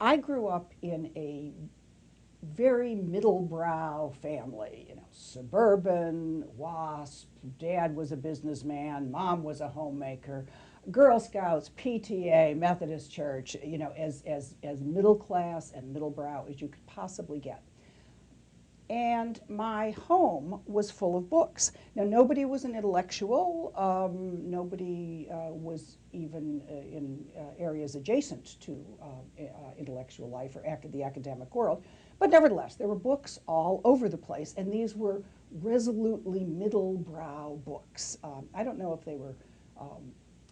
I grew up in a very middlebrow family, you know, suburban, WASP, dad was a businessman, mom was a homemaker, Girl Scouts, PTA, Methodist Church, you know, as middle class and middlebrow as you could possibly get. And my home was full of books. Now, nobody was an intellectual. Nobody was even in areas adjacent to intellectual life or the academic world. But nevertheless, there were books all over the place, and these were resolutely middlebrow books. I don't know if they were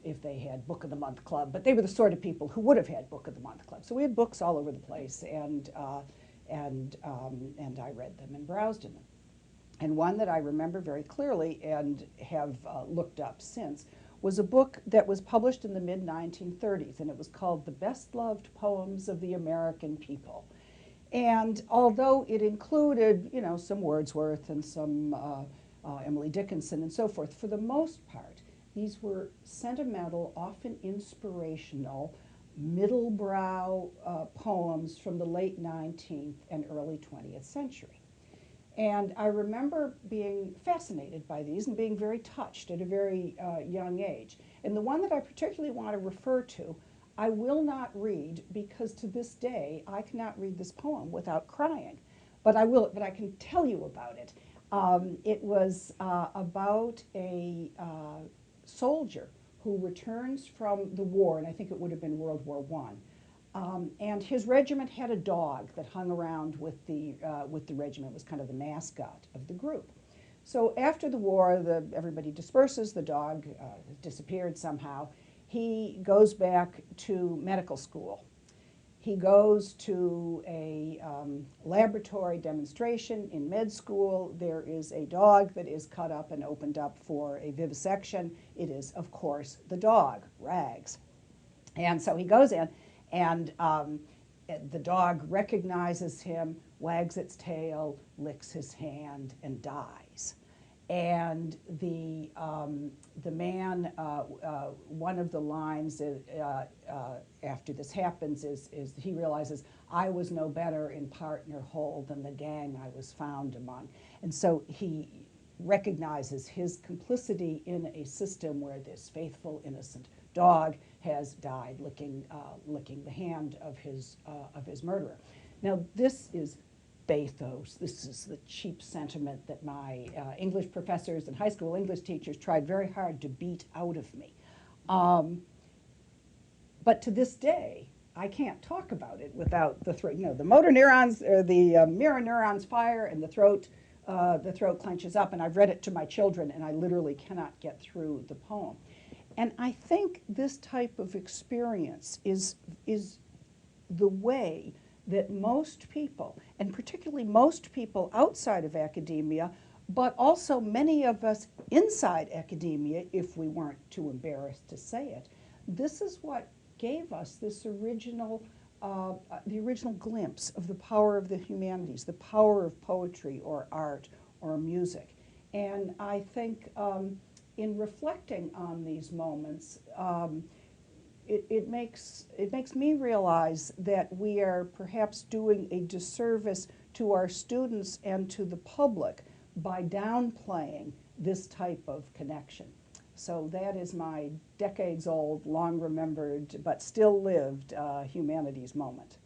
if they had Book of the Month Club, but they were the sort of people who would have had Book of the Month Club. So we had books all over the place, and I read them and browsed in them. And one that I remember very clearly and have looked up since was a book that was published in the mid-1930s, and it was called The Best Loved Poems of the American People. And although it included, you know, some Wordsworth and some Emily Dickinson and so forth, for the most part, these were sentimental, often inspirational, middlebrow poems from the late 19th and early 20th century. And I remember being fascinated by these and being very touched at a very young age. And the one that I particularly want to refer to, I will not read because to this day I cannot read this poem without crying. But I can tell you about it. It was about a soldier who returns from the war, and I think it would have been World War I. And his regiment had a dog that hung around with the regiment. It was kind of the mascot of the group. So after the war, everybody disperses. The dog has disappeared somehow. He goes back to medical school. He goes to a laboratory demonstration in med school. There is a dog that is cut up and opened up for a vivisection. It is, of course, the dog, Rags. And so he goes in, and the dog recognizes him, wags its tail, licks his hand, and dies. And the man, one of the lines after this happens is he realizes, I was no better in partner whole than the gang I was found among. And so he recognizes his complicity in a system where this faithful, innocent dog has died licking the hand of his murderer. Now, this is bathos. This is the cheap sentiment that my English professors and high school English teachers tried very hard to beat out of me. But to this day, I can't talk about it without the throat. You know, the motor neurons, or the mirror neurons fire, and the throat clenches up. And I've read it to my children, and I literally cannot get through the poem. And I think this type of experience is the way that most people, and particularly most people outside of academia, but also many of us inside academia, if we weren't too embarrassed to say it, this is what gave us this original, the original glimpse of the power of the humanities, the power of poetry or art or music. And I think in reflecting on these moments, it makes me realize that we are perhaps doing a disservice to our students and to the public by downplaying this type of connection. So that is my decades-old, long-remembered, but still lived humanities moment.